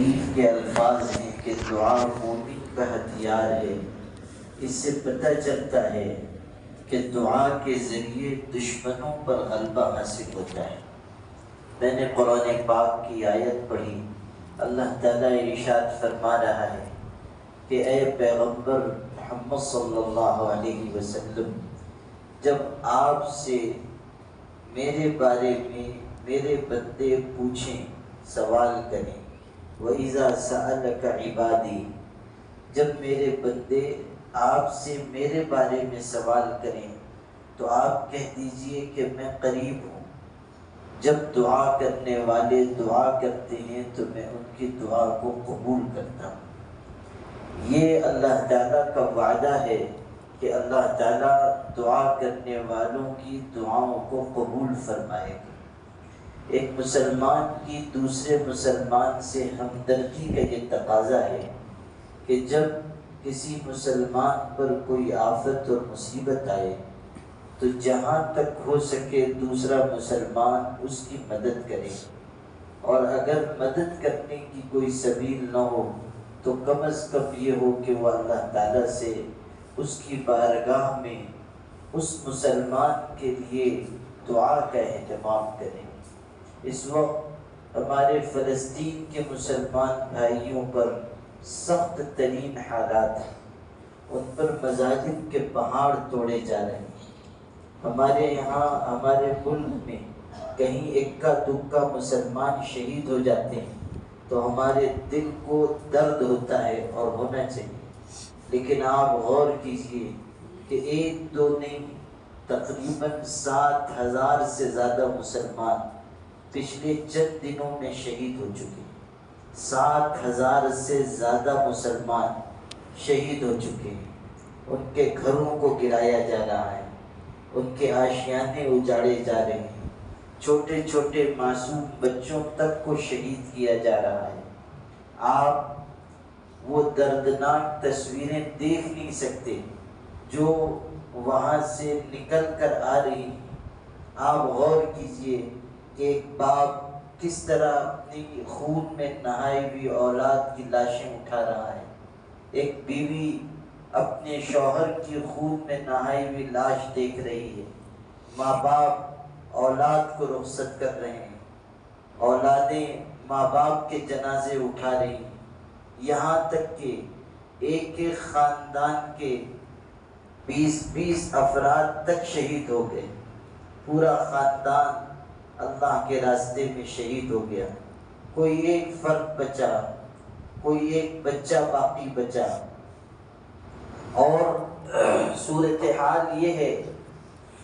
شریف کے الفاظ ہیں کہ دعا مومن کا ہتھیار ہے۔ اس سے پتہ چلتا ہے کہ دعا کے ذریعے دشمنوں پر غلبہ حاصل ہوتا ہے۔ میں نے قرآن پاک کی آیت پڑھی، اللہ تعالیٰ ارشاد فرما رہا ہے کہ اے پیغمبر محمد صلی اللہ علیہ وسلم، جب آپ سے میرے بارے میں میرے بندے پوچھیں، سوال کریں، وَإِذَا سَأَلَكَ عِبَادِي، جب میرے بندے آپ سے میرے بارے میں سوال کریں تو آپ کہہ دیجئے کہ میں قریب ہوں۔ جب دعا کرنے والے دعا کرتے ہیں تو میں ان کی دعا کو قبول کرتا ہوں۔ یہ اللہ تعالیٰ کا وعدہ ہے کہ اللہ تعالیٰ دعا کرنے والوں کی دعاؤں کو قبول فرمائے گا۔ ایک مسلمان کی دوسرے مسلمان سے ہمدردی کا یہ تقاضا ہے کہ جب کسی مسلمان پر کوئی آفت اور مصیبت آئے تو جہاں تک ہو سکے دوسرا مسلمان اس کی مدد کرے، اور اگر مدد کرنے کی کوئی سبیل نہ ہو تو کم از کم یہ ہو کہ وہ اللہ تعالیٰ سے اس کی بارگاہ میں اس مسلمان کے لیے دعا کا اہتمام کریں۔ اس وقت ہمارے فلسطین کے مسلمان بھائیوں پر سخت ترین حالات ہیں، ان پر مظالم کے پہاڑ توڑے جا رہے ہیں۔ ہمارے یہاں ہمارے ملک میں کہیں اکا دکا مسلمان شہید ہو جاتے ہیں تو ہمارے دل کو درد ہوتا ہے اور ہونا چاہیے، لیکن آپ غور کیجئے کہ ایک دو نہیں، تقریباً 7,000 سے زیادہ مسلمان پچھلے چند دنوں میں شہید ہو چکے ہیں۔ 7,000 سے زیادہ مسلمان شہید ہو چکے ہیں، ان کے گھروں کو گرایا جا رہا ہے، ان کے آشیانے اجاڑے جا رہے ہیں، چھوٹے چھوٹے معصوم بچوں تک کو شہید کیا جا رہا ہے۔ آپ وہ دردناک تصویریں دیکھ نہیں سکتے جو وہاں سے نکل کر آ رہی ہیں۔ آپ غور کیجئے کہ ایک باپ کس طرح اپنی خون میں نہائی ہوئی اولاد کی لاشیں اٹھا رہا ہے، ایک بیوی اپنے شوہر کی خون میں نہائی ہوئی لاش دیکھ رہی ہے، ماں باپ اولاد کو رخصت کر رہے ہیں، اولادیں ماں باپ کے جنازے اٹھا رہی ہیں، یہاں تک کہ ایک ایک خاندان کے 20 افراد تک شہید ہو گئے۔ پورا خاندان اللہ کے راستے میں شہید ہو گیا، کوئی ایک فرد بچا، کوئی ایک بچہ باقی بچا۔ اور صورتحال یہ ہے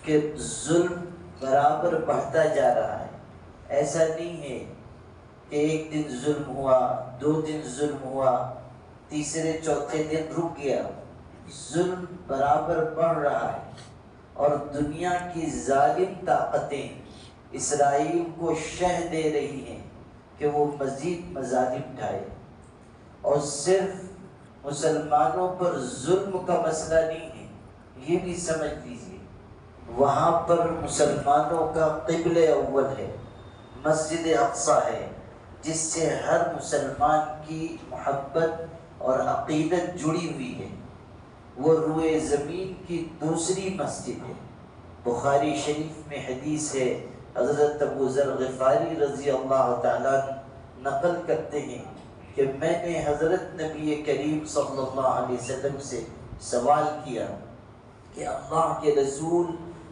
کہ ظلم برابر بڑھتا جا رہا ہے۔ ایسا نہیں ہے کہ ایک دن ظلم ہوا، 2 دن ظلم ہوا، تیسرے چوتھے دن رک گیا، ظلم برابر بڑھ رہا ہے، اور دنیا کی ظالم طاقتیں اسرائیل کو شہ دے رہی ہیں کہ وہ مزید مظالم ڈھائے۔ اور صرف مسلمانوں پر ظلم کا مسئلہ نہیں ہے، یہ بھی سمجھ لیجیے، وہاں پر مسلمانوں کا قبلہ اول ہے، مسجد اقصیٰ ہے، جس سے ہر مسلمان کی محبت اور عقیدت جڑی ہوئی ہے۔ وہ روئے زمین کی دوسری مسجد ہے۔ بخاری شریف میں حدیث ہے، حضرت ابو ذر غفاری رضی اللہ تعالیٰ نقل کرتے ہیں کہ میں نے حضرت نبی کریم صلی اللہ علیہ وسلم سے سوال کیا کہ اللہ کے رسول،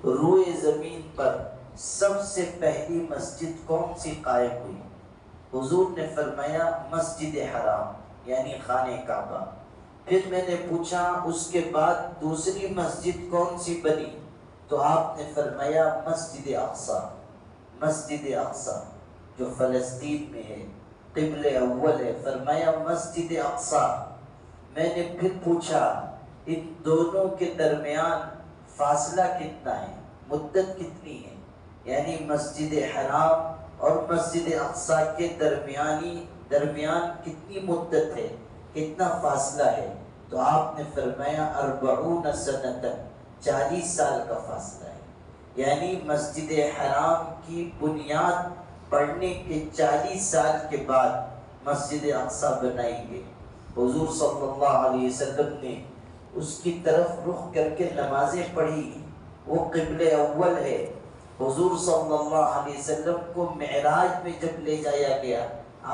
روئے زمین پر سب سے پہلی مسجد کون سی قائم ہوئی؟ حضور نے فرمایا مسجد حرام، یعنی خانہ کعبہ۔ پھر میں نے پوچھا اس کے بعد دوسری مسجد کون سی بنی؟ تو آپ نے فرمایا مسجد اقصیٰ، مسجد اقصیٰ جو فلسطین میں ہے، قبلہ اول ہے۔ فرمایا مسجد اقصیٰ۔ میں نے پھر پوچھا ان دونوں کے درمیان فاصلہ کتنا ہے، مدت کتنی ہے، یعنی مسجد حرام اور مسجد اقصیٰ کے درمیان کتنی مدت ہے، کتنا فاصلہ ہے؟ تو آپ نے فرمایا 40 سنۃ، 40 سال کا فاصلہ ہے، یعنی مسجد حرام کی بنیاد پڑنے کے 40 سال کے بعد مسجد اقصی بنائی گئی. حضور صلی اللہ علیہ وسلم نے اس کی طرف رخ کر کے نمازیں پڑھی. وہ قبلہ اول ہے. حضور صلی اللہ علیہ وسلم کو معراج میں جب لے جایا گیا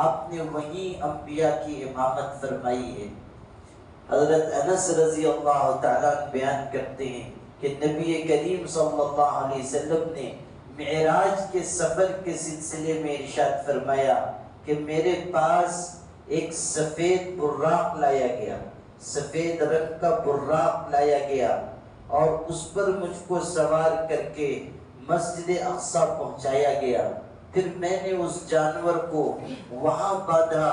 آپ نے وہیں انبیاء کی امامت فرمائی ہے. حضرت انس رضی اللہ تعالیٰ بیان کرتے ہیں کہ نبی کریم صلی اللہ علیہ وسلم نے معراج کے سفر کے سلسلے میں ارشاد فرمایا کہ میرے پاس ایک سفید براق لایا گیا، سفید رنگ کا براق لایا گیا اور اس پر مجھ کو سوار کر کے مسجد اقصی پہنچایا گیا. پھر میں نے اس جانور کو وہاں باندھا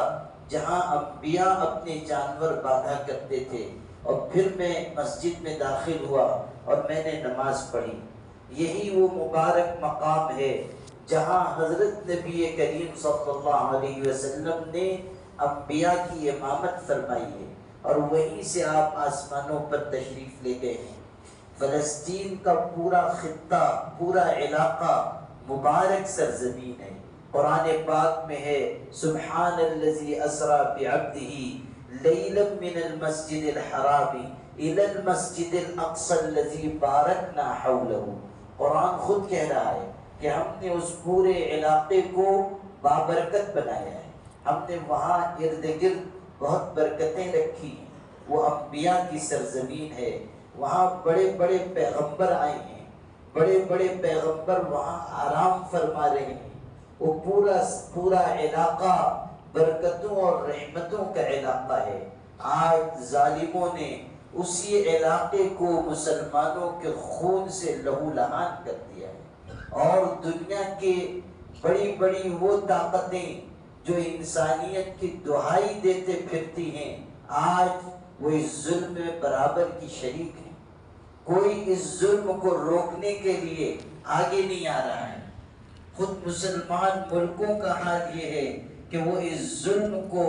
جہاں انبیاء اپنے جانور باندھا کرتے تھے، اور پھر میں مسجد میں داخل ہوا اور میں نے نماز پڑھی. یہی وہ مبارک مقام ہے جہاں حضرت نبی کریم صلی اللہ علیہ وسلم نے انبیاء کی امامت فرمائی ہے، اور وہیں سے آپ آسمانوں پر تشریف لے گئے ہیں. فلسطین کا پورا خطہ، پورا علاقہ مبارک سرزمین ہے. قرآن پاک میں ہے سبحان الذی اسری بعبدہ لیلا من المسجد الحرام الی المسجد الاقصی الذی بارکنا حولہ. قرآن خود کہہ رہا ہے کہ ہم نے اس پورے علاقے کو بابرکت بنایا ہے، ہم نے وہاں ارد گرد بہت برکتیں رکھی ہیں. وہ انبیاء کی سرزمین ہے، وہاں بڑے بڑے پیغمبر آئے ہیں، بڑے بڑے پیغمبر وہاں آرام فرما رہے ہیں. وہ پورا علاقہ برکتوں اور رحمتوں کا علاقہ ہے. آج ظالموں نے اسی علاقے کو مسلمانوں کے خون سے لہو لہان کر دیا ہے، اور دنیا کے بڑی بڑی وہ طاقتیں جو انسانیت کی دہائی دیتے پھرتی ہیں آج وہ اس ظلم میں برابر کی شریک ہیں. کوئی اس ظلم کو روکنے کے لیے آگے نہیں آ رہا ہے. خود مسلمان ملکوں کا حال یہ ہے کہ وہ اس ظلم کو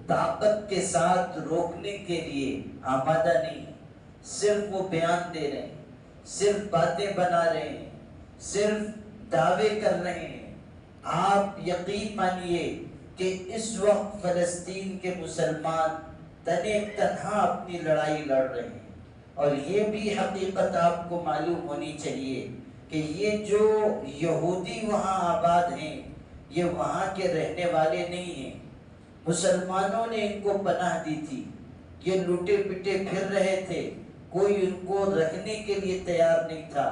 طاقت کے ساتھ روکنے کے لیے آمادہ نہیں. صرف وہ بیان دے رہے ہیں، صرف باتیں بنا رہے ہیں، صرف دعوے کر رہے ہیں. آپ یقین مانیے کہ اس وقت فلسطین کے مسلمان تنے تنہا اپنی لڑائی لڑ رہے ہیں. اور یہ بھی حقیقت آپ کو معلوم ہونی چاہیے کہ یہ جو یہودی وہاں آباد ہیں یہ وہاں کے رہنے والے نہیں ہیں. مسلمانوں نے ان کو پناہ دی تھی، یہ لوٹے پٹے پھر رہے تھے، کوئی ان کو رکھنے کے لیے تیار نہیں تھا،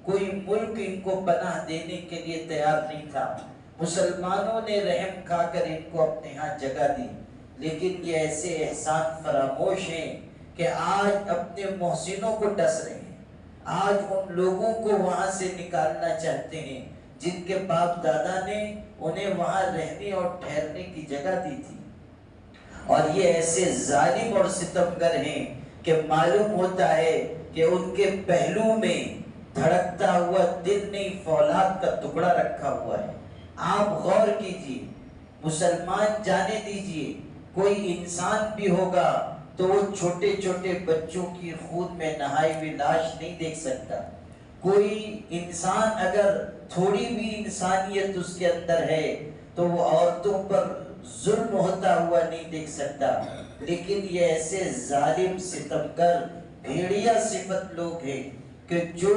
کوئی ملک ان کو پناہ دینے کے لیے تیار نہیں تھا. مسلمانوں نے رحم کھا کر ان کو اپنے ہاں جگہ دی. لیکن یہ ایسے احسان فراموش ہیں کہ آج اپنے محسنوں کو ڈس رہے ہیں، آج ان لوگوں کو وہاں سے نکالنا چاہتے ہیں جن کے باپ دادا نے انہیں وہاں رہنے اور ٹھہرنے کی جگہ دی تھی. اور یہ ایسے ظالم اور ستمگر ہیں کہ معلوم ہوتا ہے کہ ان کے پہلو میں دھڑکتا ہوا دل نہیں فولاد کا ٹکڑا رکھا ہوا ہے. آپ غور کیجیے، مسلمان جانے دیجیے، کوئی انسان بھی ہوگا تو وہ چھوٹے چھوٹے بچوں کی خون میں نہائی ہوئی لاش نہیں دیکھ سکتا. کوئی انسان اگر تھوڑی بھی انسانیت اس کے اندر ہے تو وہ عورتوں پر ظلم ہوتا ہوا نہیں دیکھ سکتا. لیکن یہ ایسے ظالم ستمگر بھیڑیا صفت لوگ ہیں کہ جو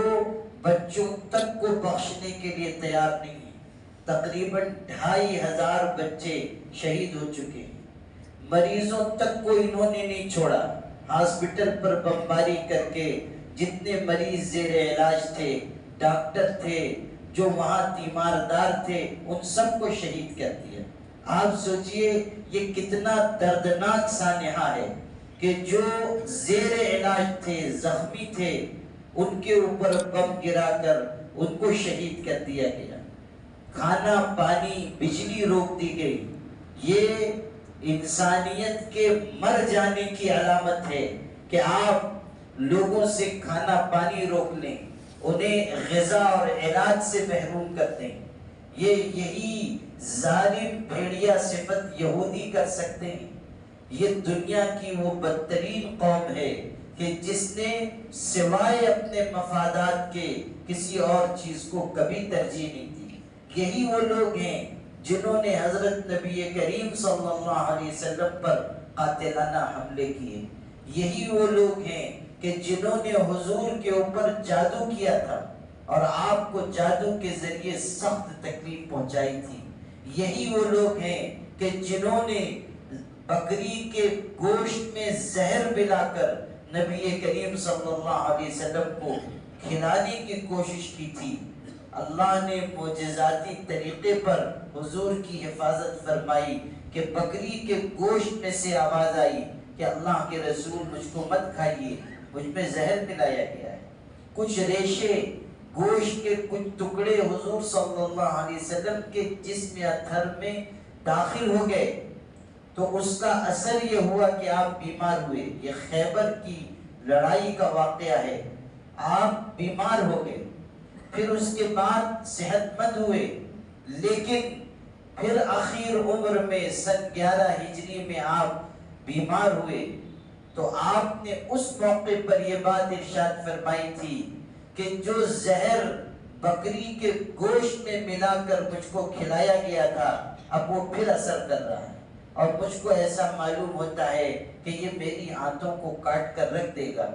بچوں تک کو بخشنے کے لیے تیار نہیں ہیں. تقریباً 2500 بچے شہید ہو چکے ہیں. مریضوں تک کو انہوں نے نہیں چھوڑا. ہاسپٹل پر بمباری کر کے جتنے مریض زیر علاج تھے، ڈاکٹر تھے، جو وہاں تیماردار تھے، ان سب کو شہید کر دیا. آپ سوچئے یہ کتنا دردناک سانحہ ہے کہ جو زیر علاج تھے، زخمی تھے، ان کے اوپر بم گرا کر ان کو شہید کر دیا گیا. کھانا پانی بجلی روک دی گئی. یہ انسانیت کے مر جانے کی علامت ہے کہ آپ لوگوں سے کھانا پانی روک لیں، انہیں غذا اور علاج سے محروم کر دیں. یہی ظالم بھیڑیا صفت یہودی کر سکتے ہیں. یہ دنیا کی وہ بدترین قوم ہے کہ جس نے سوائے اپنے مفادات کے کسی اور چیز کو کبھی ترجیح نہیں دی. یہی وہ لوگ ہیں جنہوں نے حضرت نبی کریم صلی اللہ علیہ وسلم پر قاتلانہ حملے کیے، یہی وہ لوگ ہیں کہ جنہوں نے حضور کے اوپر جادو کیا تھا اور آپ کو جادو کے ذریعے سخت تکلیف پہنچائی تھی، یہی وہ لوگ ہیں کہ جنہوں نے بکری کے گوشت میں زہر ملا کر نبی کریم صلی اللہ علیہ وسلم کو کھلانے کی کوشش کی تھی۔ اللہ نے معجزاتی طریقے پر حضور کی حفاظت فرمائی کہ بکری کے گوشت میں سے آواز آئی کہ اللہ کے رسول مجھ کو مت کھائیے، مجھ میں زہر ملایا گیا ہے۔ کچھ ریشے گوشت کے کچھ ٹکڑے حضور صلی اللہ علیہ وسلم کے جسم اطہر میں داخل ہو گئے، تو اس کا اثر یہ ہوا کہ آپ بیمار ہوئے۔ یہ خیبر کی لڑائی کا واقعہ ہے، آپ بیمار ہو گئے، پھر اس کے بعد صحت مند ہوئے، لیکن پھر آخر عمر میں سن 11 ہجری میں آپ بیمار ہوئے، تو آپ نے اس موقع پر یہ بات ارشاد فرمائی تھی کہ جو زہر بکری کے گوشت میں ملا کر مجھ کو کھلایا گیا تھا اب وہ پھر اثر کر رہا ہے، اور مجھ کو ایسا معلوم ہوتا ہے کہ یہ میری آنتوں کو کاٹ کر رکھ دے گا۔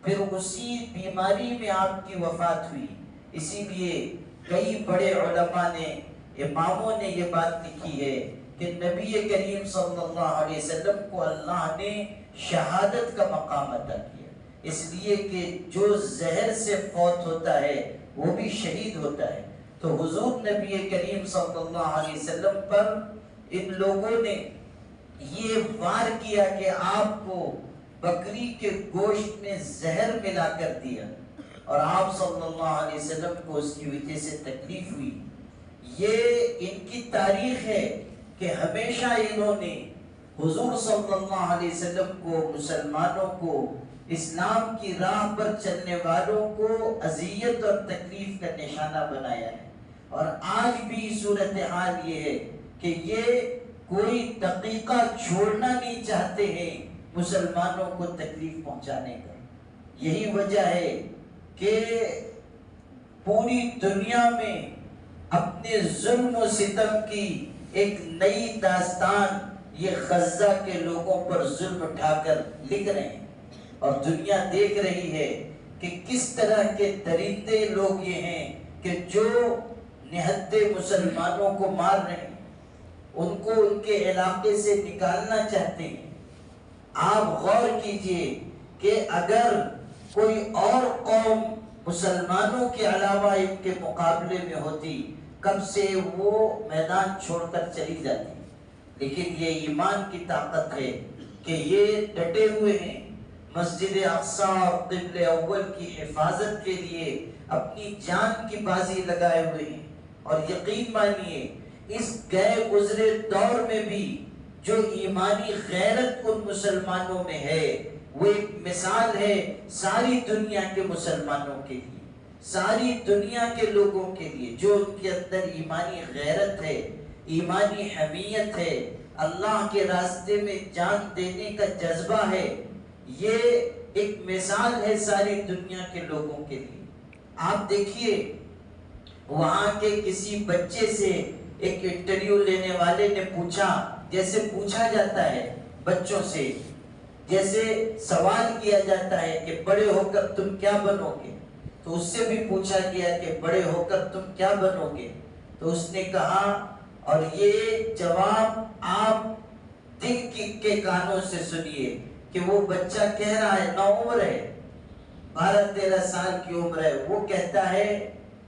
پھر اسی بیماری میں آپ کی وفات ہوئی۔ اسی لیے کئی بڑے علماء نے، اماموں نے یہ بات لکھی ہے کہ نبی کریم صلی اللہ علیہ وسلم کو اللہ نے شہادت کا مقام عطا کیا، اس لیے کہ جو زہر سے فوت ہوتا ہے وہ بھی شہید ہوتا ہے۔ تو حضور نبی کریم صلی اللہ علیہ وسلم پر ان لوگوں نے یہ وار کیا کہ آپ کو بکری کے گوشت میں زہر ملا کر دیا، اور آپ صلی اللہ علیہ وسلم کو اس کی وجہ سے تکلیف ہوئی۔ یہ ان کی تاریخ ہے کہ ہمیشہ انہوں نے حضور صلی اللہ علیہ وسلم کو، مسلمانوں کو، اسلام کی راہ پر چلنے والوں کو اذیت اور تکلیف کا نشانہ بنایا ہے، اور آج بھی صورتحال یہ ہے کہ یہ کوئی دقیقہ چھوڑنا نہیں چاہتے ہیں مسلمانوں کو تکلیف پہنچانے کا۔ یہی وجہ ہے کہ پوری دنیا میں اپنے ظلم و ستم کی ایک نئی داستان یہ غزہ کے لوگوں پر ظلم اٹھا کر لکھ رہے ہیں، اور دنیا دیکھ رہی ہے کہ کس طرح کے درندے لوگ یہ ہیں کہ جو نہتے مسلمانوں کو مار رہے ہیں، ان کو ان کے علاقے سے نکالنا چاہتے ہیں۔ آپ غور کیجئے کہ اگر کوئی اور قوم مسلمانوں کے علاوہ ان کے مقابلے میں ہوتی کب سے وہ میدان چھوڑ کر چلی جاتی، لیکن یہ ایمان کی طاقت ہے کہ یہ ڈٹے ہوئے ہیں، مسجد اقصی اور قبلہ اول کی حفاظت کے لیے اپنی جان کی بازی لگائے ہوئے ہیں، اور یقین مانیے اس گئے گزرے دور میں بھی جو ایمانی غیرت ان مسلمانوں میں ہے وہ ایک مثال ہے ساری دنیا کے مسلمانوں کے لیے، ساری دنیا کے لوگوں کے لیے، جو ان کے اندر ایمانی غیرت ہے، ایمانی حمیت ہے، اللہ کے راستے میں جان دینے کا جذبہ ہے۔ یہ ایک مثال ہے ساری دنیا کے لوگوں کے لیے۔ آپ دیکھیے وہاں کے کسی بچے سے ایک انٹرویو لینے والے نے پوچھا، جیسے پوچھا جاتا ہے بچوں سے، جیسے سوال کیا جاتا ہے کہ بڑے ہو کر تم کیا بنو گے، تو اس سے بھی پوچھا گیا کہ بڑے ہو کر تم کیا بنو گے، تو اس نے کہا، اور یہ جواب آپ دل کے کانوں سے سنیے کہ وہ بچہ کہہ رہا ہے، نوعمر ہے، 12-13 سال کی عمر ہے، وہ کہتا ہے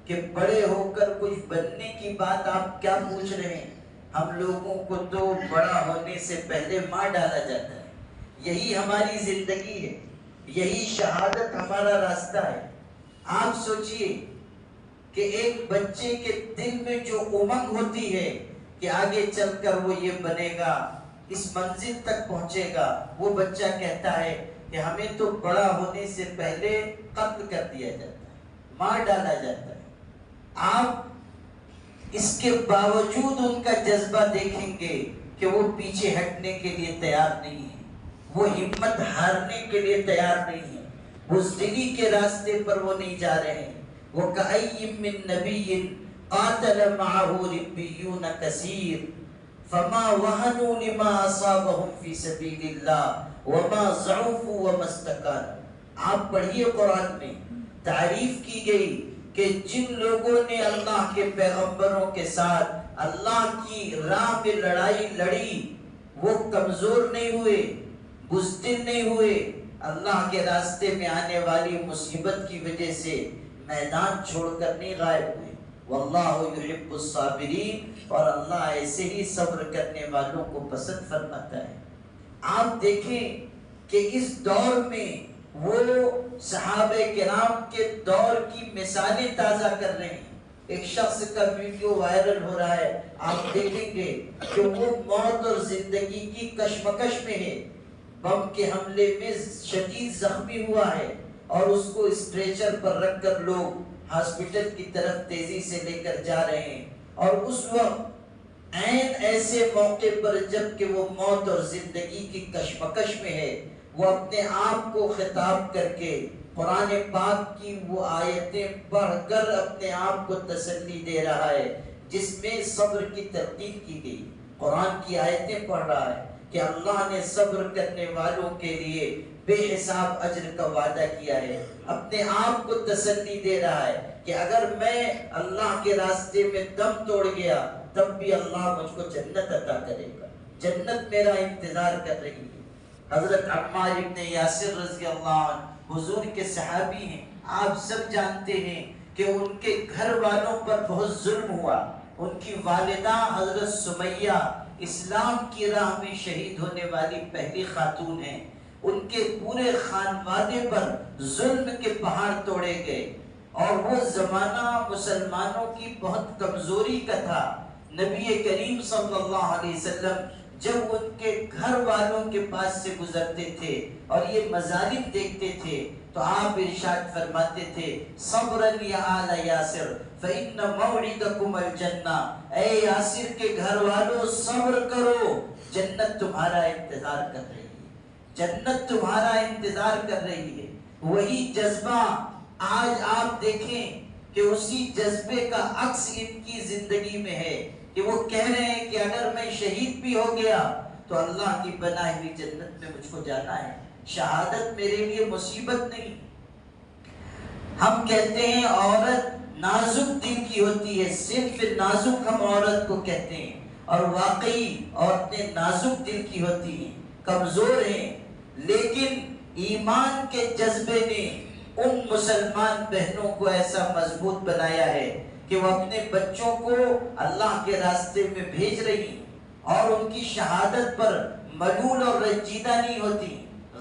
کہ بڑے ہو کر کچھ بننے کی بات آپ کیا پوچھ رہے ہیں، ہم لوگوں کو تو بڑا ہونے سے پہلے مار ڈالا جاتا ہے، یہی ہماری زندگی ہے، یہی شہادت ہمارا راستہ ہے۔ آپ سوچئے کہ ایک بچے کے دل میں جو امنگ ہوتی ہے کہ آگے چل کر وہ یہ بنے گا، اس منزل تک پہنچے گا، وہ بچہ کہتا ہے کہ ہمیں تو بڑا ہونے سے پہلے قتل کر دیا جاتا ہے، مار ڈالا جاتا ہے۔ آپ اس کے باوجود ان کا جذبہ دیکھیں گے کہ وہ پیچھے ہٹنے کے لیے تیار نہیں ہے، وہ ہمت ہارنے کے لیے تیار نہیں ہے، بزدلی کے راستے پر وہ نہیں جا رہے ہیں۔ وَكَأَيٍّ مِّن نَبِيٍّ قاتل معه ربيون كثير فما وهنوا لما أصابهم في سبيل الله وما ضعفوا وما استكانوا۔ آپ پڑھیے قرآن میں تعریف کی گئی کہ جن لوگوں نے اللہ کے پیغمبروں کے ساتھ اللہ کی راہ میں لڑائی لڑی وہ کمزور نہیں ہوئے، بزدل نہیں ہوئے، اللہ کے راستے میں آنے والی مصیبت کی وجہ سے میدان چھوڑ کر نہیں غائب ہوئے۔ واللہ یحب الصابرین، اور اللہ ایسے ہی صبر کرنے والوں کو پسند فرماتا ہے۔ آپ دیکھیں کہ اس دور میں وہ صحابہ کرام کے دور کی مثالیں تازہ کر رہے ہیں۔ ایک شخص کا ویڈیو وائرل ہو رہا ہے، آپ دیکھیں گے کہ وہ موت اور زندگی کی کشمکش میں ہے، بم کے حملے میں شدید زخمی ہوا ہے اور اس کو اسٹریچر پر رکھ کر لوگ ہاسپٹل کی طرف تیزی سے لے کر جا رہے ہیں، اور اس وقت عین ایسے موقع پر جب کہ وہ موت اور زندگی کی کشمکش میں ہے، وہ اپنے آپ کو خطاب کر کے قرآن پاک کی وہ آیتیں پڑھ کر اپنے آپ کو تسلی دے رہا ہے جس میں صبر کی ترغیب کی گئی۔ قرآن کی آیتیں پڑھ رہا ہے کہ اللہ نے صبر کرنے والوں کے لیے بے حساب اجر کا وعدہ کیا ہے، اپنے آپ کو تسلی دے رہا ہے کہ اگر میں اللہ کے راستے میں دم توڑ گیا تب بھی اللہ مجھ کو جنت عطا کرے گا، جنت میرا انتظار کر رہی ہے۔ حضرت عمار ابن یاسر رضی اللہ عنہ حضور کے صحابی ہیں، آپ سب جانتے ہیں کہ ان کے گھر والوں پر بہت ظلم ہوا۔ ان کی والدہ حضرت سمیہ اسلام کی راہ میں شہید ہونے والی پہلی خاتون ہیں، ان کے پورے خانوادے پر ظلم کے پہاڑ توڑے گئے، اور وہ زمانہ مسلمانوں کی بہت کمزوری کا تھا۔ نبی کریم صلی اللہ علیہ وسلم جب ان کے گھر والوں کے پاس سے گزرتے تھے اور یہ مظالم دیکھتے تھے تو آپ ارشاد فرماتے تھے صبراً یا آل یاسر فإن موعدکم الجنہ، اے یاسر کے گھر والوں صبر کرو، جنت تمہارا انتظار کر رہی ہے، جنت تمہارا انتظار کر رہی ہے۔ وہی جذبہ آج آپ دیکھیں کہ اسی جذبے کا عکس ان کی زندگی میں ہے کہ وہ کہہ رہے ہیں کہ اگر میں شہید بھی ہو گیا تو اللہ کی بنائی ہوئی جنت میں مجھ کو جانا ہے، شہادت میرے لیے مصیبت نہیں۔ ہم کہتے ہیں عورت نازک دل کی ہوتی ہے، صرف نازک ہم عورت کو کہتے ہیں، اور واقعی عورتیں نازک دل کی ہوتی ہیں، کمزور ہیں، لیکن ایمان کے جذبے نے ان مسلمان بہنوں کو ایسا مضبوط بنایا ہے کہ وہ اپنے بچوں کو اللہ کے راستے میں بھیج رہی اور ان کی شہادت پر ملول اور رنجیدہ نہیں ہوتی،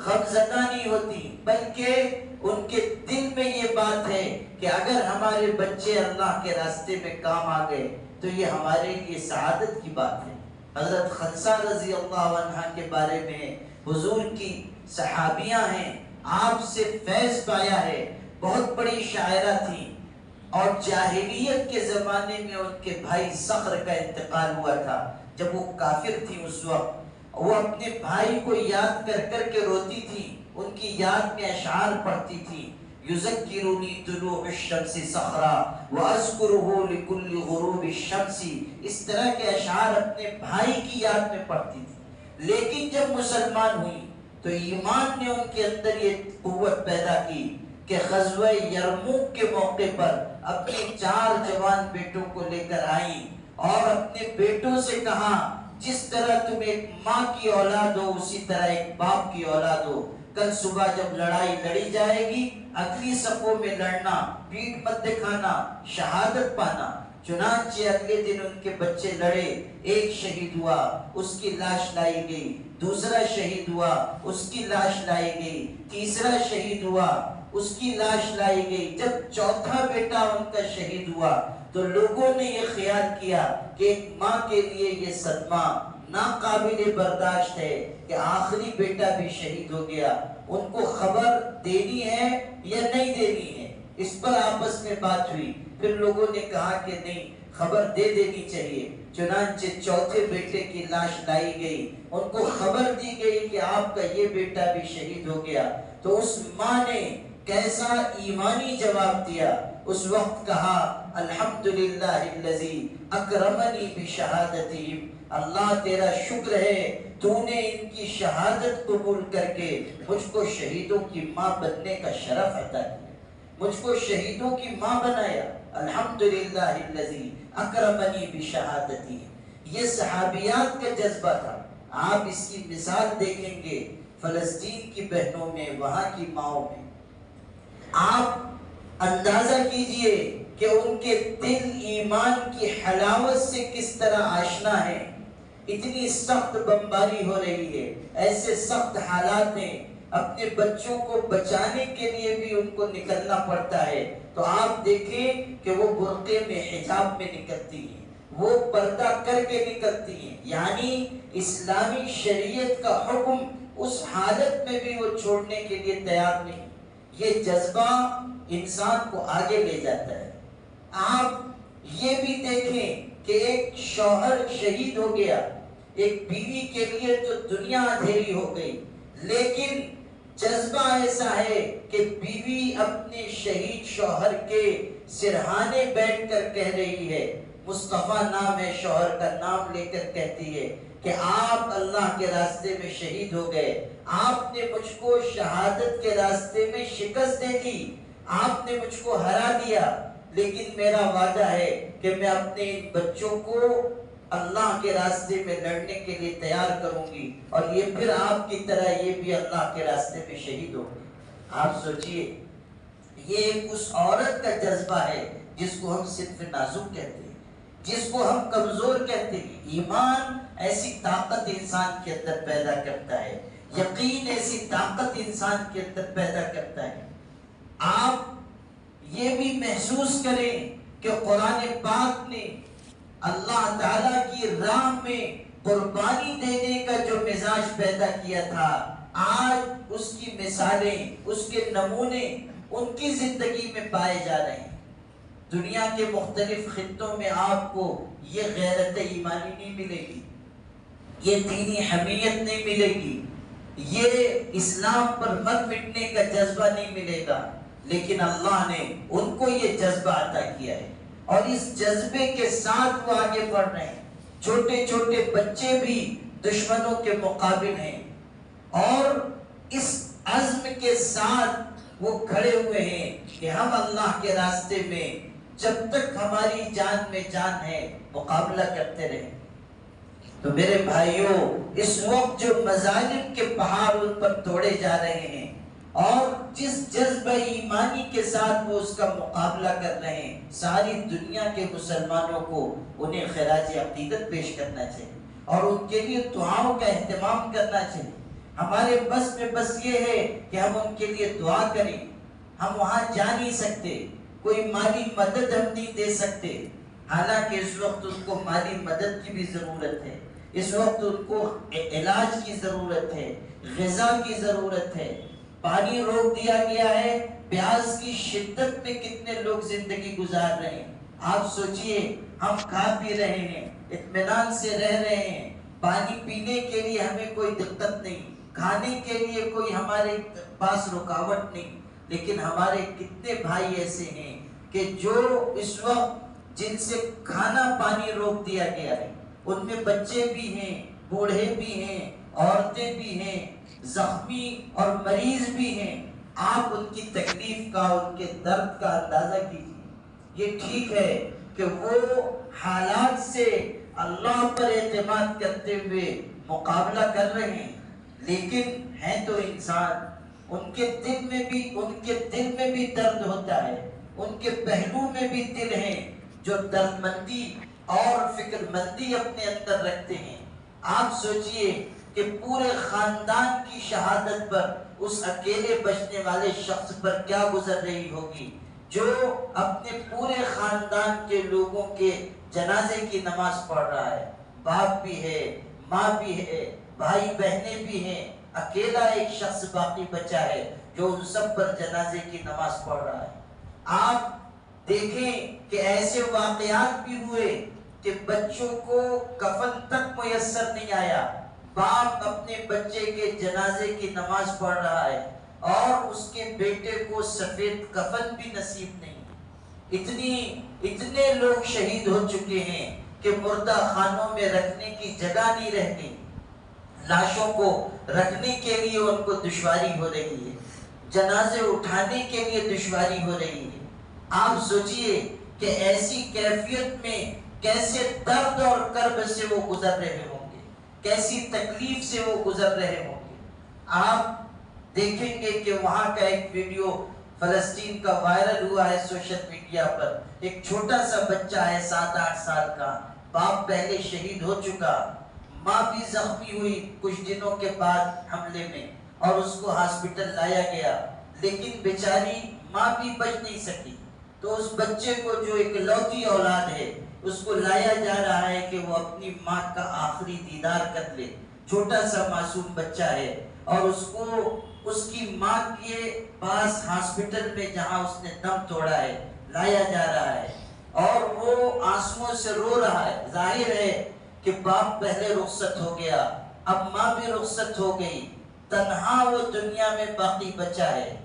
غمزدہ نہیں ہوتی، بلکہ ان کے دل میں یہ بات ہے کہ اگر ہمارے بچے اللہ کے راستے میں کام آ گئے تو یہ ہمارے لیے سعادت کی بات ہے۔ حضرت خنسہ رضی اللہ عنہ کے بارے میں حضور کی صحابیاں ہیں، آپ سے فیض پایا ہے، بہت بڑی شاعرہ تھیں، اور جاہلیت کے زمانے میں ان کے بھائی صخر کا انتقال ہوا تھا۔ جب وہ کافر تھی اس وقت وہ اپنے بھائی کو یاد کر کر کے روتی تھی، ان کی یاد میں اشعار پڑھتی تھی، یذکرنی طلوع الشمس صخرا واذکرہ لکل غروب الشمس، اس طرح کے اشعار اپنے بھائی کی یاد میں پڑھتی تھی۔ لیکن جب مسلمان ہوئی تو ایمان نے ان کے اندر یہ قوت پیدا کی کہ غزوہ یرموک کے موقع پر اپنے 4 جوان بیٹوں کو لے کر آئیں اور اپنے بیٹوں سے کہا جس طرح تم ایک ماں کی اولاد ہو اسی طرح ایک باپ کی اولاد ہو، کل صبح جب لڑائی لڑی جائے گی اگلی صفوں میں لڑنا، پیٹھ مت دکھانا، شہادت پانا۔ چنانچہ اگلے دن ان کے بچے لڑے، ایک شہید ہوا، اس کی لاش لائی گئی، دوسرا شہید ہوا، اس کی لاش لائی گئی، تیسرا شہید ہوا، اس کی لاش لائی گئی۔ جب چوتھا بیٹا ان کا شہید ہوا تو لوگوں نے یہ خیال کیا کہ ایک ماں کے لیے یہ صدمہ ناقابل برداشت ہے کہ آخری بیٹا بھی شہید ہو گیا، ان کو خبر دینی ہے یا نہیں دینی ہے، اس پر آپس میں بات ہوئی۔ پھر لوگوں نے کہا کہ نہیں، خبر دے دینی چاہیے۔ چنانچہ چوتھے بیٹے کی لاش لائی گئی، ان کو خبر دی گئی کہ آپ کا یہ بیٹا بھی شہید ہو گیا۔ تو اس ماں نے کیسا ایمانی جواب دیا، اس وقت کہا الحمدللہ الذی اکرمنی بشہادتہم، اللہ تیرا شکر ہے تو نے ان کی شہادت قبول کر کے مجھ کو شہیدوں کی ماں بننے کا شرف عطا کیا، مجھ کو شہیدوں کی ماں بنایا۔ الحمدللہ الذی اکرمنی بشہادتہم، یہ صحابیات کا جذبہ تھا۔ آپ اس کی مثال دیکھیں گے فلسطین کی بہنوں میں، وہاں کی ماؤں میں۔ آپ اندازہ کیجئے کہ ان کے دل ایمان کی حلاوت سے کس طرح آشنا ہے۔ اتنی سخت بمباری ہو رہی ہے، ایسے سخت حالات ہیں، اپنے بچوں کو بچانے کے لیے بھی ان کو نکلنا پڑتا ہے، تو آپ دیکھیں کہ وہ برقعے میں، حجاب میں نکلتی ہیں، وہ پردہ کر کے نکلتی ہیں، یعنی اسلامی شریعت کا حکم اس حالت میں بھی وہ چھوڑنے کے لیے تیار نہیں۔ یہ جذبہ انسان کو آگے لے جاتا ہے۔ آپ یہ بھی دیکھیں کہ ایک شوہر شہید ہو گیا، ایک بیوی کے لیے تو دنیا اندھیری ہو گئی، لیکن جذبہ ایسا ہے کہ بیوی اپنے شہید شوہر کے سرہانے بیٹھ کر کہہ رہی ہے، مصطفیٰ نام ہے شوہر کا، نام لے کر کہتی ہے کہ آپ اللہ کے راستے میں شہید ہو گئے، آپ نے مجھ کو شہادت کے راستے میں شکست دے دی، آپ نے مجھ کو ہرا دیا، لیکن میرا وعدہ ہے کہ میں اپنے ان بچوں کو اللہ کے راستے میں لڑنے کے لیے تیار کروں گی، اور یہ پھر آپ کی طرح یہ بھی اللہ کے راستے میں شہید ہوں گے۔ آپ سوچئے، یہ اس عورت کا جذبہ ہے جس کو ہم صرف نازک کہتے ہیں، جس کو ہم کمزور کہتے ہیں۔ ایمان ایسی طاقت انسان کے اندر پیدا کرتا ہے، یقین ایسی طاقت انسان کے اندر پیدا کرتا ہے۔ آپ یہ بھی محسوس کریں کہ قرآن پاک نے اللہ تعالیٰ کی راہ میں قربانی دینے کا جو مزاج پیدا کیا تھا، آج اس کی مثالیں، اس کے نمونے ان کی زندگی میں پائے جا رہے ہیں۔ دنیا کے مختلف خطوں میں آپ کو یہ غیرت ایمانی نہیں ملے گی، یہ دینی حمیت نہیں ملے گی، یہ اسلام پر مر مٹنے کا جذبہ نہیں ملے گا، لیکن اللہ نے ان کو یہ جذبہ عطا کیا ہے، اور اس جذبے کے ساتھ وہ آگے بڑھ رہے ہیں۔ چھوٹے چھوٹے بچے بھی دشمنوں کے مقابل ہیں، اور اس عزم کے ساتھ وہ کھڑے ہوئے ہیں کہ ہم اللہ کے راستے میں جب تک ہماری جان میں جان ہے مقابلہ کرتے رہیں۔ تو میرے بھائیوں، اس وقت جو مظالم کے پہاڑ ان پر توڑے جا رہے ہیں، اور جس جذبہ ایمانی کے ساتھ وہ اس کا مقابلہ کر رہے ہیں، ساری دنیا کے مسلمانوں کو انہیں خراج عقیدت پیش کرنا چاہیے، اور ان کے لیے دعاؤں کا اہتمام کرنا چاہیے۔ ہمارے بس میں بس یہ ہے کہ ہم ان کے لیے دعا کریں۔ ہم وہاں جا نہیں سکتے، کوئی مالی مدد ہم نہیں دے سکتے، حالانکہ اس وقت ان کو مالی مدد کی بھی ضرورت ہے، اس وقت ان کو علاج کی ضرورت ہے، غذا کی ضرورت ہے۔ پانی روک دیا گیا ہے، پیاس کی شدت میں کتنے لوگ زندگی گزار رہے ہیں۔ آپ سوچئے، ہم کھا پی رہے ہیں، اطمینان سے رہ رہے ہیں، پانی پینے کے لیے ہمیں کوئی دقت نہیں، کھانے کے لیے کوئی ہمارے پاس رکاوٹ نہیں، لیکن ہمارے کتنے بھائی ایسے ہیں کہ جو اس وقت جن سے کھانا پانی روک دیا گیا ہے، ان میں بچے بھی ہیں، بوڑھے بھی ہیں، عورتیں بھی ہیں، زخمی اور مریض بھی ہیں۔ آپ ان کی تکلیف کا، ان کے درد کا اندازہ کیجیے۔ یہ ٹھیک ہے کہ وہ حالات سے اللہ پر اعتماد کرتے ہوئے مقابلہ کر رہے ہیں، لیکن ہیں تو انسان، ان کے دل میں بھی درد ہوتا ہے، ان کے پہلو میں بھی دل ہیں جو درد مندی اور فکر مندی اپنے اندر رکھتے ہیں۔ آپ سوچئے کہ پورے خاندان کی شہادت پر اس اکیلے بچنے والے شخص پر کیا گزر رہی ہوگی، جو اپنے پورے خاندان کے لوگوں کے جنازے کی نماز پڑھ رہا ہے، باپ بھی ہے، ماں بھی ہے، بھائی بہنیں بھی ہیں، اکیلا ایک شخص باقی بچا ہے جو ان سب پر جنازے کی نماز پڑھ رہا ہے۔ آپ دیکھیں کہ ایسے واقعات بھی ہوئے کہ بچوں کو کفن تک میسر نہیں آیا، باپ اپنے بچے کے جنازے کی نماز پڑھ رہا ہے اور اس کے بیٹے کو سفید کفن بھی نصیب نہیں۔ اتنے لوگ شہید ہو چکے ہیں کہ مردہ خانوں میں رکھنے کی جگہ نہیں رہتی، لاشوں کو رکھنے کے لیے ان کو دشواری ہو رہی ہے، جنازے اٹھانے کے لیے دشواری ہو رہی ہے۔ آپ سوچئے کہ ایسی کیفیت میں کیسے درد اور کرب سے وہ گزر رہے ہوں گے، کیسی تکلیف سے وہ گزر رہے ہوں گے۔ آپ دیکھیں گے کہ وہاں کا ایک ویڈیو فلسطین کا وائرل ہوا ہے سوشل میڈیا پر، ایک چھوٹا سا بچہ ہے 7-8 سال کا، باپ پہلے شہید ہو چکا، ماں بھی زخمی ہوئی کچھ دنوں کے بعد حملے میں اور اس کو ہاسپٹل لایا گیا، لیکن بیچاری ماں بھی بچ نہیں سکی۔ تو اس بچے کو جو اکلوتی اولاد ہے اس کو لایا جا رہا ہے کہ وہ اپنی ماں کا آخری دیدار کر لے، چھوٹا سا معصوم بچہ ہے، اور اس کو اس کی ماں کے پاس ہاسپٹل میں جہاں اس نے دم توڑا ہے لایا جا رہا ہے، اور وہ آنسوؤں سے رو رہا ہے۔ ظاہر ہے کہ باپ پہلے رخصت ہو گیا، اب ماں بھی رخصت ہو گئی، تنہا وہ دنیا میں باقی بچا ہے،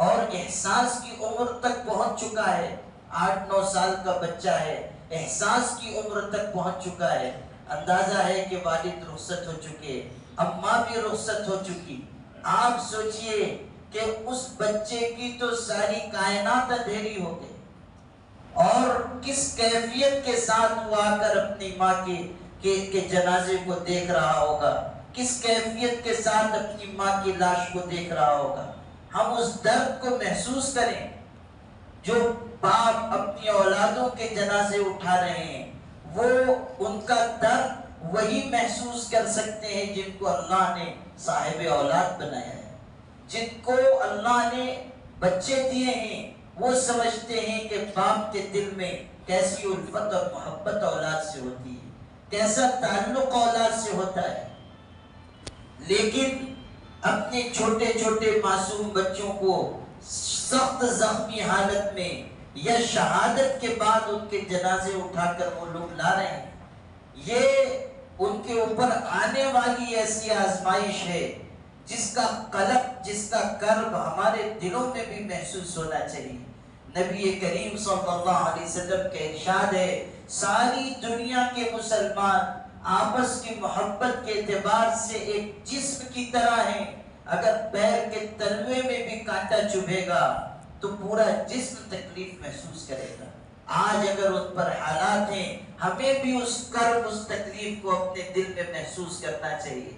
اور احساس کی عمر تک پہنچ چکا ہے، 8-9 سال کا بچہ ہے، احساس کی عمر تک پہنچ چکا ہے۔ اندازہ ہے کہ والد رخصت ہو چکے، اب ماں بھی رخصت ہو چکی۔ آپ سوچئے کہ اس بچے کی تو ساری کائنات اندھیری ہو گئی، اور کس کیفیت کے ساتھ وہ آ کر اپنی ماں کے جنازے کو دیکھ رہا ہوگا، کس کیفیت کے ساتھ اپنی ماں کی لاش کو دیکھ رہا ہوگا۔ ہم اس درد کو محسوس کریں جو باپ اپنی اولادوں کے جنازے اٹھا رہے ہیں، وہ ان کا درد وہی محسوس کر سکتے ہیں جن کو اللہ نے صاحب اولاد بنایا ہے، جن کو اللہ نے بچے دیے ہیں۔ وہ سمجھتے ہیں کہ باپ کے دل میں کیسی الفت اور محبت اولاد سے ہوتی ہے، کیسا تعلق اولاد سے ہوتا ہے، لیکن اپنے چھوٹے چھوٹے معصوم بچوں کو سخت زخمی حالت میں یا شہادت کے بعد ان کے جنازے اٹھا کر وہ لوگ لا رہے ہیں۔ یہ ان کے اوپر آنے والی ایسی آزمائش ہے جس کا قلق، جس کا کرب ہمارے دلوں میں بھی محسوس ہونا چاہیے۔ نبی کریم صلی اللہ علیہ وسلم کا ارشاد ہے، ساری دنیا کے مسلمان آپس کی محبت کے اعتبار سے ایک جسم کی طرح ہیں، اگر پیر کے تلوے میں بھی کانٹا چبھے گا تو پورا جسم تکلیف محسوس کرے گا۔ آج اگر ان پر حالات ہیں، ہمیں بھی اس کرب، اس تکلیف کو اپنے دل میں محسوس کرنا چاہیے،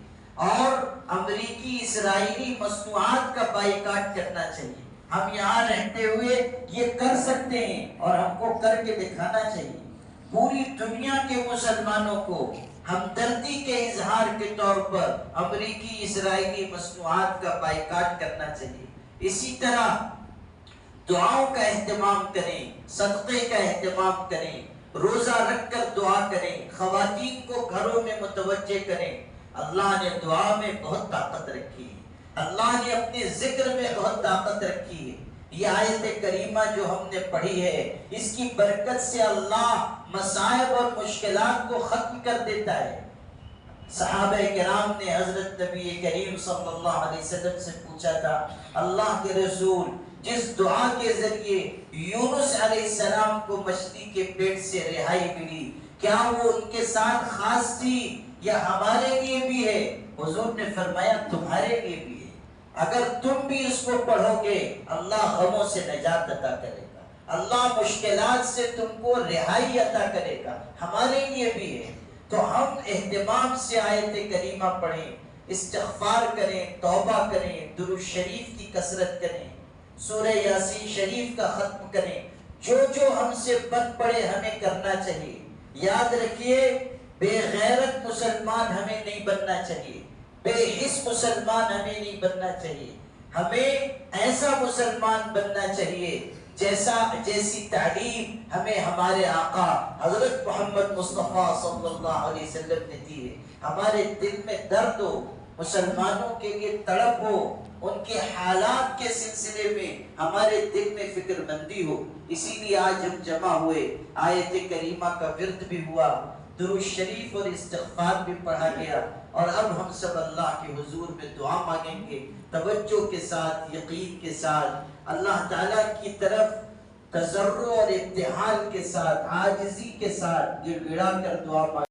اور امریکی اسرائیلی مصنوعات کا بائیکاٹ کرنا چاہیے۔ ہم یہاں رہتے ہوئے یہ کر سکتے ہیں اور ہم کو کر کے دکھانا چاہیے۔ پوری دنیا کے مسلمانوں کو ہمدردی کے اظہار کے طور پر امریکی اسرائیلی مصنوعات کا بائیکاٹ کرنا چاہیے۔ اسی طرح دعاؤں کا اہتمام کریں، صدقے کا اہتمام کریں، روزہ رکھ کر دعا کریں، خواتین کو گھروں میں متوجہ کریں۔ اللہ نے دعا میں بہت طاقت رکھی ہے، اللہ نے اپنے ذکر میں بہت طاقت رکھی ہے۔ یہ آیت کریمہ جو ہم نے پڑھی ہے، اس کی برکت سے اللہ مصائب اور مشکلات کو ختم کر دیتا ہے۔ صحابہ کرام نے حضرت نبی کریم صلی اللہ علیہ وسلم سے پوچھا تھا، اللہ کے رسول، جس دعا کے ذریعے یونس علیہ السلام کو مچھلی کے پیٹ سے رہائی ملی، کیا وہ ان کے ساتھ خاص تھی یا ہمارے لیے بھی ہے؟ حضور نے فرمایا تمہارے لیے بھی ہے، اگر تم بھی اس کو پڑھو گے اللہ غموں سے نجات عطا کرے گا، اللہ مشکلات سے تم کو رہائی عطا کرے گا، ہمارے لیے بھی ہے۔ تو ہم اہتمام سے آیت کریمہ پڑھیں، استغفار کریں، توبہ کریں، درود شریف کی کثرت کریں، سورہ یاسین شریف کا ختم کریں، جو جو ہم سے بد پڑے ہمیں کرنا چاہیے۔ یاد رکھیے، بے غیرت مسلمان ہمیں نہیں بننا چاہیے، بے حس مسلمان ہمیں نہیں بننا چاہیے، ہمیں ایسا مسلمان بننا چاہیے جیسی تعلیم ہمیں ہمارے آقا حضرت محمد مصطفیٰ صلی اللہ علیہ وسلم نے دی ہے۔ ہمارے دل میں درد ہو، مسلمانوں کے لیے تڑپ ہو، ان کے حالات کے سلسلے میں ہمارے دل میں فکر مندی ہو۔ اسی لیے آج ہم جمع ہوئے، آیت کریمہ کا ورد بھی ہوا، درود شریف اور استغفار بھی پڑھا گیا، اور اب ہم سب اللہ کے حضور میں دعا مانگیں گے توجہ کے ساتھ، یقین کے ساتھ، اللہ تعالیٰ کی طرف تضرع اور ابتحال کے ساتھ، عاجزی کے ساتھ گڑ گڑا کر دعا مانگیں۔